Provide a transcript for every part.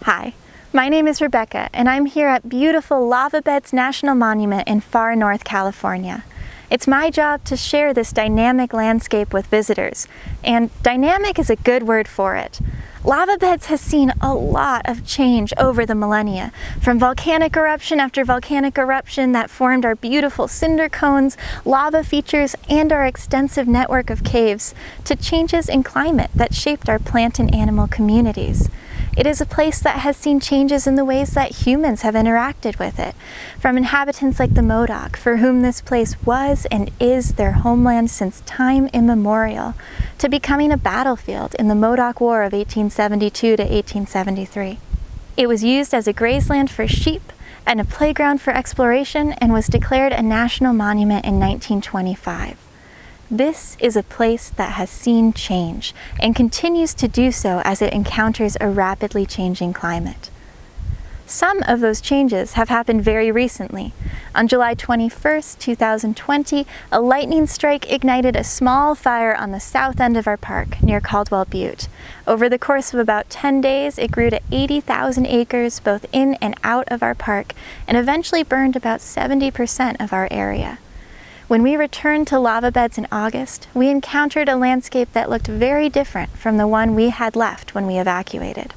Hi, my name is Rebecca, and I'm here at beautiful Lava Beds National Monument in far north California. It's my job to share this dynamic landscape with visitors, and dynamic is a good word for it. Lava Beds has seen a lot of change over the millennia, from volcanic eruption after volcanic eruption that formed our beautiful cinder cones, lava features, and our extensive network of caves, to changes in climate that shaped our plant and animal communities. It is a place that has seen changes in the ways that humans have interacted with it, from inhabitants like the Modoc, for whom this place was and is their homeland since time immemorial, to becoming a battlefield in the Modoc War of 1872 to 1873. It was used as a grazeland for sheep and a playground for exploration, and was declared a national monument in 1925. This is a place that has seen change and continues to do so as it encounters a rapidly changing climate. Some of those changes have happened very recently. On July 21st, 2020, a lightning strike ignited a small fire on the south end of our park near Caldwell Butte. Over the course of about 10 days, it grew to 80,000 acres both in and out of our park, and eventually burned about 70% of our area. When we returned to Lava Beds in August, we encountered a landscape that looked very different from the one we had left when we evacuated.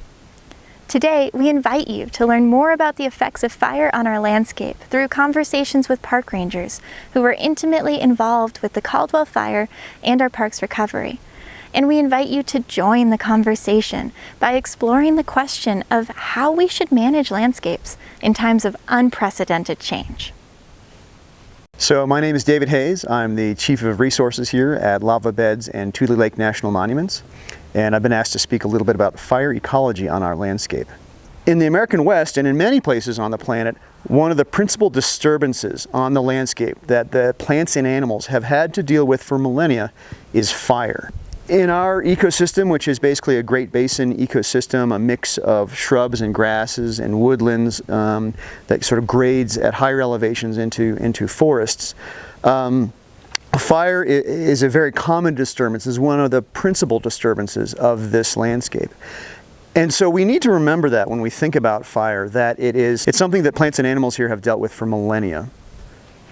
Today, we invite you to learn more about the effects of fire on our landscape through conversations with park rangers who were intimately involved with the Caldwell Fire and our park's recovery. And we invite you to join the conversation by exploring the question of how we should manage landscapes in times of unprecedented change. So my name is David Hayes. I'm the Chief of Resources here at Lava Beds and Tulelake National Monuments, and I've been asked to speak a little bit about fire ecology on our landscape. In the American West and in many places on the planet, one of the principal disturbances on the landscape that the plants and animals have had to deal with for millennia is fire. In our ecosystem, which is basically a Great Basin ecosystem, a mix of shrubs and grasses and woodlands that sort of grades at higher elevations into forests, fire is a very common disturbance. It's one of the principal disturbances of this landscape. And so we need to remember that when we think about fire, that it's something that plants and animals here have dealt with for millennia.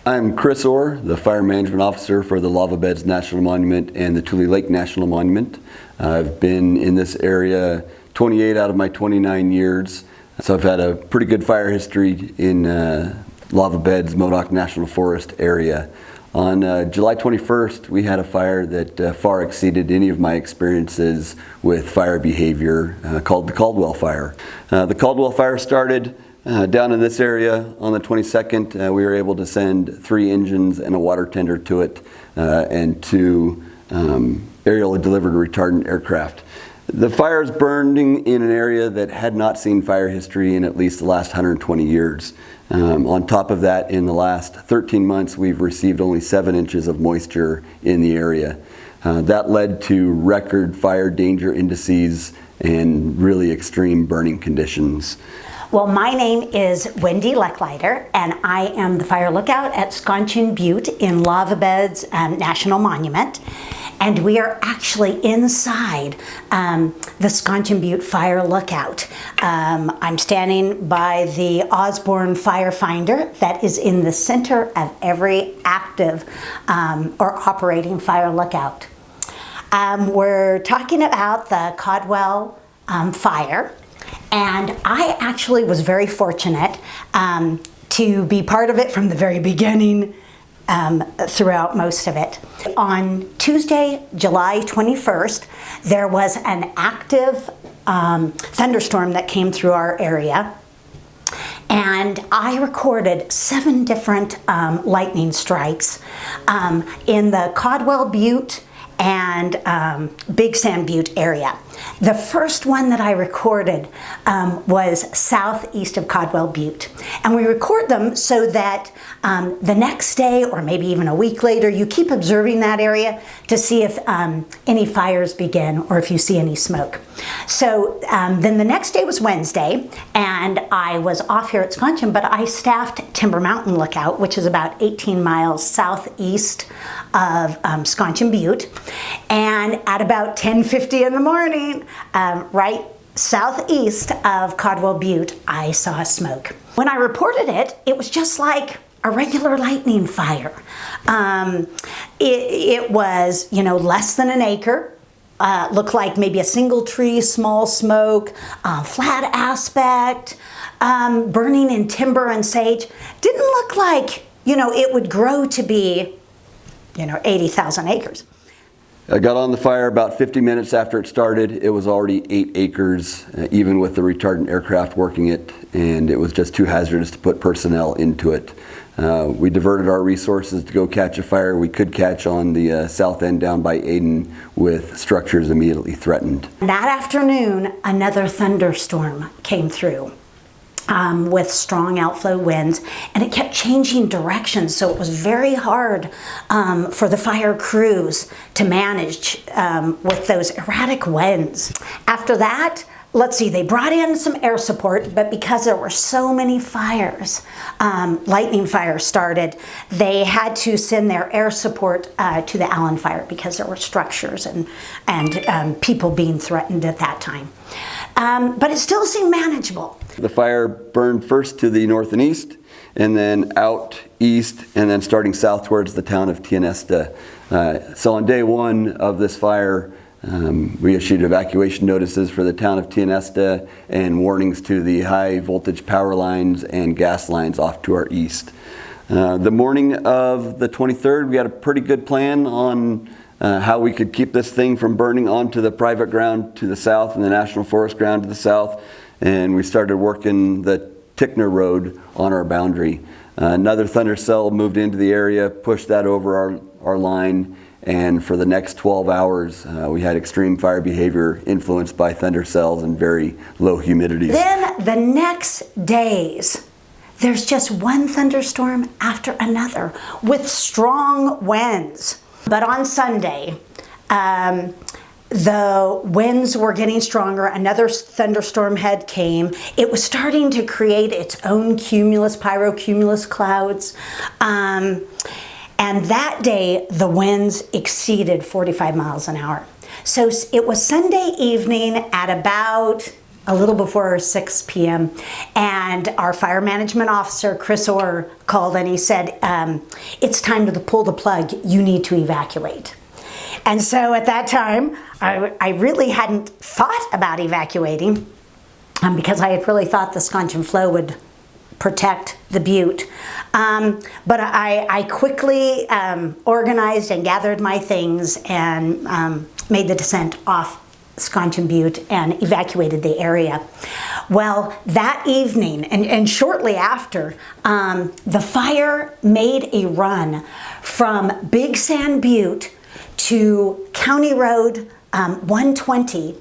I'm Chris Orr, the Fire Management Officer for the Lava Beds National Monument and the Tulelake National Monument. I've been in this area 28 out of my 29 years, so I've had a pretty good fire history in Lava Beds Modoc National Forest area. On July 21st, we had a fire that far exceeded any of my experiences with fire behavior, called the Caldwell Fire. The Caldwell Fire started down in this area on the 22nd. We were able to send 3 engines and a water tender to it and 2 aerial delivered retardant aircraft. The fire is burning in an area that had not seen fire history in at least the last 120 years. On top of that, in the last 13 months, we've received only 7 inches of moisture in the area. That led to record fire danger indices and really extreme burning conditions. Well, my name is Wendy Lechleiter, and I am the Fire Lookout at Scotchin Butte in Lava Beds National Monument. And we are actually inside the Scotchin Butte Fire Lookout. I'm standing by the Osborne Fire Finder that is in the center of every active or operating fire lookout. We're talking about the Caldwell Fire. And I actually was very fortunate to be part of it from the very beginning throughout most of it. On Tuesday, July 21st, there was an active thunderstorm that came through our area. And I recorded 7 different lightning strikes in the Caldwell Butte and Big Sand Butte area. The first one that I recorded was southeast of Caldwell Butte. And we record them so that the next day, or maybe even a week later, you keep observing that area to see if any fires begin or if you see any smoke. So then the next day was Wednesday, and I was off here at Scotchin, but I staffed Timber Mountain Lookout, which is about 18 miles southeast of Scotchin Butte. And at about 10:50 in the morning, right southeast of Caldwell Butte, I saw smoke. When I reported it, it was just like a regular lightning fire. It was, less than an acre. Looked like maybe a single tree, small smoke, flat aspect, burning in timber and sage. Didn't look like, it would grow to be, 80,000 acres. I got on the fire about 50 minutes after it started. It was already 8 acres, even with the retardant aircraft working it, and it was just too hazardous to put personnel into it. We diverted our resources to go catch a fire we could catch on the south end down by Aden with structures immediately threatened. That afternoon, another thunderstorm came through with strong outflow winds, and it kept changing directions, so it was very hard for the fire crews to manage with those erratic winds. After that, let's see, they brought in some air support, but because there were so many fires, lightning fires started, they had to send their air support to the Allen fire because there were structures and people being threatened at that time. But it still seemed manageable. The fire burned first to the north and east, and then out east, and then starting south towards the town of Tienesta. So on day one of this fire, we issued evacuation notices for the town of Tienesta and warnings to the high voltage power lines and gas lines off to our east. The morning of the 23rd, we had a pretty good plan on how we could keep this thing from burning onto the private ground to the south and the National Forest ground to the south. And we started working the Tickner Road on our boundary. Another thunder cell moved into the area, pushed that over our line, and for the next 12 hours, we had extreme fire behavior influenced by thunder cells and very low humidities. Then the next days, there's just one thunderstorm after another with strong winds. But on Sunday, the winds were getting stronger. Another thunderstorm head came. It was starting to create its own pyrocumulus clouds. And that day, the winds exceeded 45 miles an hour. So it was Sunday evening at about a little before 6 p.m. And our fire management officer, Chris Orr, called and he said, it's time to pull the plug. You need to evacuate. And so at that time, I really hadn't thought about evacuating because I had really thought the Scontian flow would protect the butte. But I quickly organized and gathered my things and made the descent off Scontian Butte and evacuated the area. Well, that evening and shortly after, the fire made a run from Big Sand Butte to County Road 120.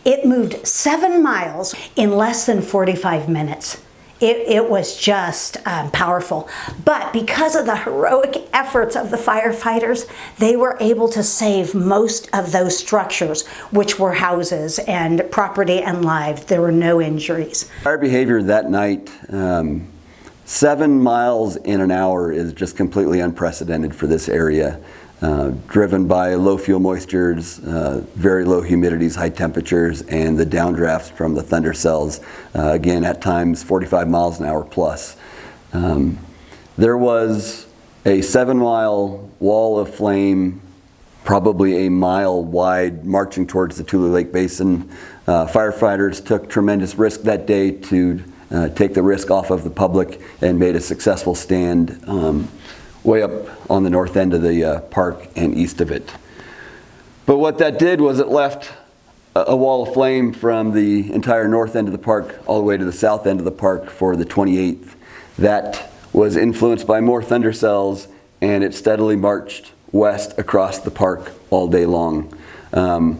It moved 7 miles in less than 45 minutes. It was just powerful. But because of the heroic efforts of the firefighters, they were able to save most of those structures, which were houses and property and lives. There were no injuries. Fire behavior that night, 7 miles in an hour is just completely unprecedented for this area. Driven by low fuel moistures, very low humidities, high temperatures, and the downdrafts from the thunder cells, again at times 45 miles an hour plus. There was a 7-mile wall of flame, probably a mile wide, marching towards the Tulelake Basin. Firefighters took tremendous risk that day to take the risk off of the public and made a successful stand way up on the north end of the park and east of it. But what that did was it left a wall of flame from the entire north end of the park all the way to the south end of the park for the 28th. That was influenced by more thunder cells, and it steadily marched west across the park all day long. By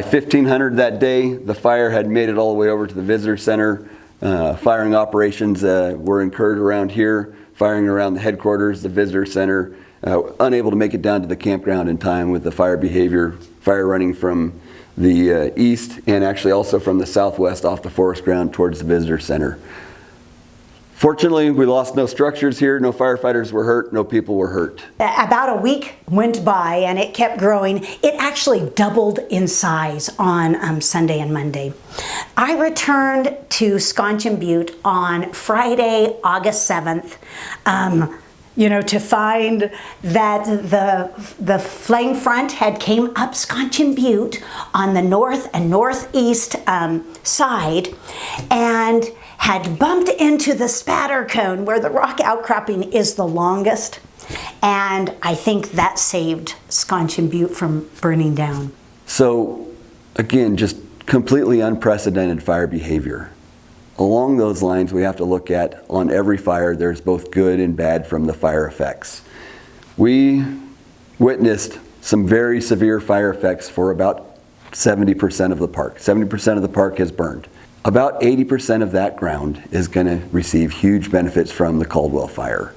1500 that day, the fire had made it all the way over to the visitor center. Firing operations were incurred around here, firing around the headquarters, the visitor center, unable to make it down to the campground in time with the fire behavior, fire running from the east and actually also from the southwest off the forest ground towards the visitor center. Fortunately, we lost no structures here, no firefighters were hurt, no people were hurt. About a week went by and it kept growing. It actually doubled in size on Sunday and Monday. I returned to Sconchon Butte on Friday, August 7th, to find that the flame front had came up Sconchon Butte on the north and northeast side and had bumped into the spatter cone where the rock outcropping is the longest. And I think that saved Sconchon Butte from burning down. So again, just completely unprecedented fire behavior. Along those lines, we have to look at, on every fire, there's both good and bad from the fire effects. We witnessed some very severe fire effects for about 70% of the park. 70% of the park has burned. About 80% of that ground is going to receive huge benefits from the Caldwell Fire.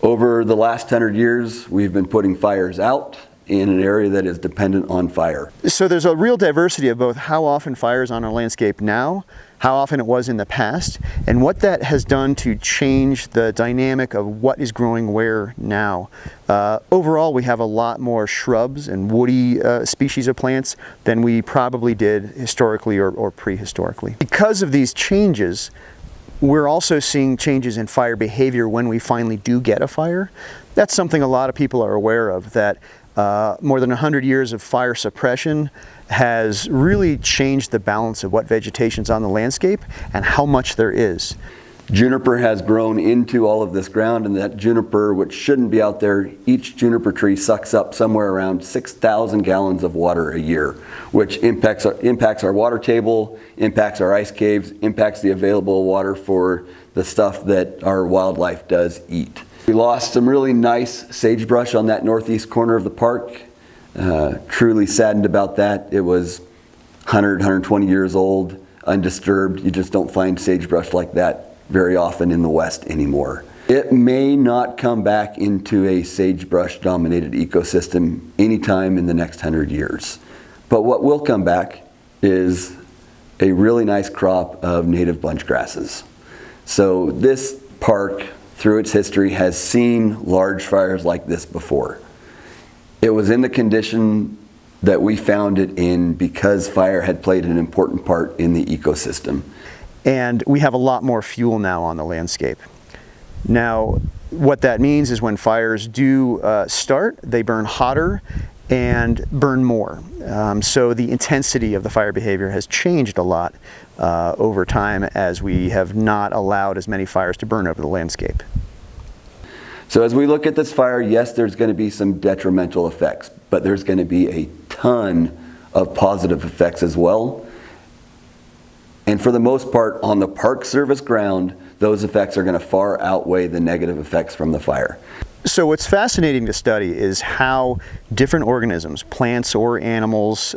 Over the last 100 years, we've been putting fires out in an area that is dependent on fire. So there's a real diversity of both how often fire is on our landscape now, how often it was in the past, and what that has done to change the dynamic of what is growing where now. Overall, we have a lot more shrubs and woody species of plants than we probably did historically or prehistorically. Because of these changes, we're also seeing changes in fire behavior when we finally do get a fire. That's something a lot of people are aware of, that more than 100 years of fire suppression has really changed the balance of what vegetation's on the landscape and how much there is. Juniper has grown into all of this ground, and that juniper, which shouldn't be out there, each juniper tree sucks up somewhere around 6,000 gallons of water a year, which impacts our water table, impacts our ice caves, impacts the available water for the stuff that our wildlife does eat. We lost some really nice sagebrush on that northeast corner of the park. Truly saddened about that. It was 100, 120 years old, undisturbed. You just don't find sagebrush like that very often in the West anymore. It may not come back into a sagebrush dominated ecosystem anytime in the next 100 years. But what will come back is a really nice crop of native bunch grasses. So this park, through its history, has seen large fires like this before. It was in the condition that we found it in because fire had played an important part in the ecosystem. And we have a lot more fuel now on the landscape. Now, what that means is when fires do start, they burn hotter and burn more. So the intensity of the fire behavior has changed a lot over time as we have not allowed as many fires to burn over the landscape. So as we look at this fire, yes, there's going to be some detrimental effects, but there's going to be a ton of positive effects as well. And for the most part, on the Park Service ground, those effects are going to far outweigh the negative effects from the fire. So what's fascinating to study is how different organisms, plants or animals,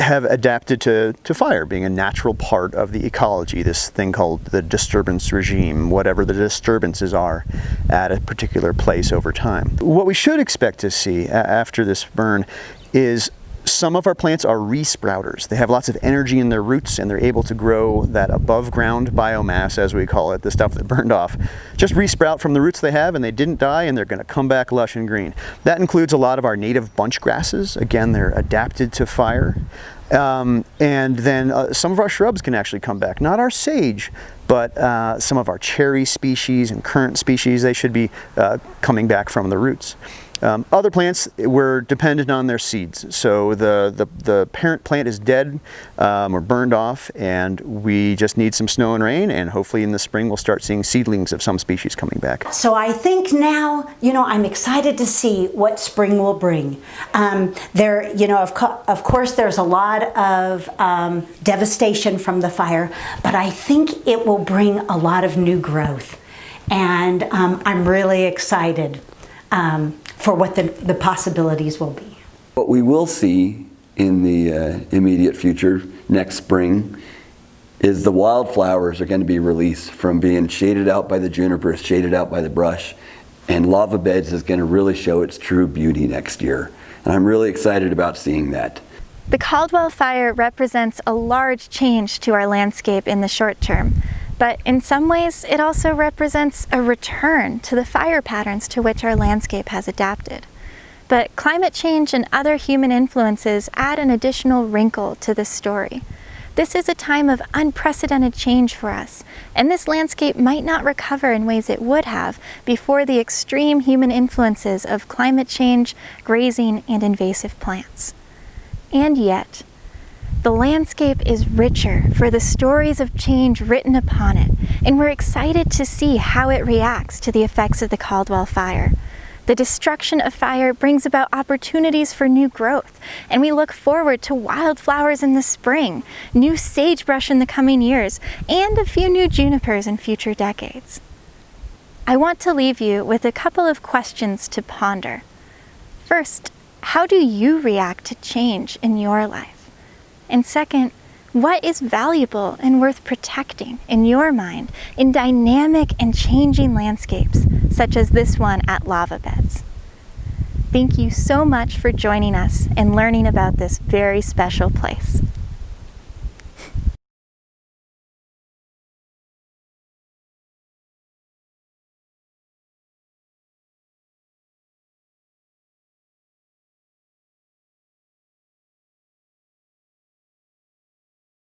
have adapted to fire being a natural part of the ecology, this thing called the disturbance regime, whatever the disturbances are at a particular place over time. What we should expect to see after this burn is some of our plants are resprouters. They have lots of energy in their roots and they're able to grow that above ground biomass, as we call it, the stuff that burned off. Just resprout from the roots they have and they didn't die and they're going to come back lush and green. That includes a lot of our native bunch grasses. Again, they're adapted to fire. And then some of our shrubs can actually come back. Not our sage, but some of our cherry species and currant species, they should be coming back from the roots. Other plants, we're dependent on their seeds. So the parent plant is dead or burned off, and we just need some snow and rain, and hopefully in the spring we'll start seeing seedlings of some species coming back. So I think now, I'm excited to see what spring will bring. Of course there's a lot of devastation from the fire, but I think it will bring a lot of new growth. And I'm really excited for what the possibilities will be. What we will see in the immediate future, next spring, is the wildflowers are going to be released from being shaded out by the junipers, shaded out by the brush, and lava beds is going to really show its true beauty next year. And I'm really excited about seeing that. The Caldwell Fire represents a large change to our landscape in the short term. But in some ways, it also represents a return to the fire patterns to which our landscape has adapted. But climate change and other human influences add an additional wrinkle to this story. This is a time of unprecedented change for us, and this landscape might not recover in ways it would have before the extreme human influences of climate change, grazing, and invasive plants. And yet, the landscape is richer for the stories of change written upon it, and we're excited to see how it reacts to the effects of the Caldwell Fire. The destruction of fire brings about opportunities for new growth, and we look forward to wildflowers in the spring, new sagebrush in the coming years, and a few new junipers in future decades. I want to leave you with a couple of questions to ponder. First, how do you react to change in your life? And second, what is valuable and worth protecting in your mind in dynamic and changing landscapes, such as this one at Lava Beds? Thank you so much for joining us and learning about this very special place.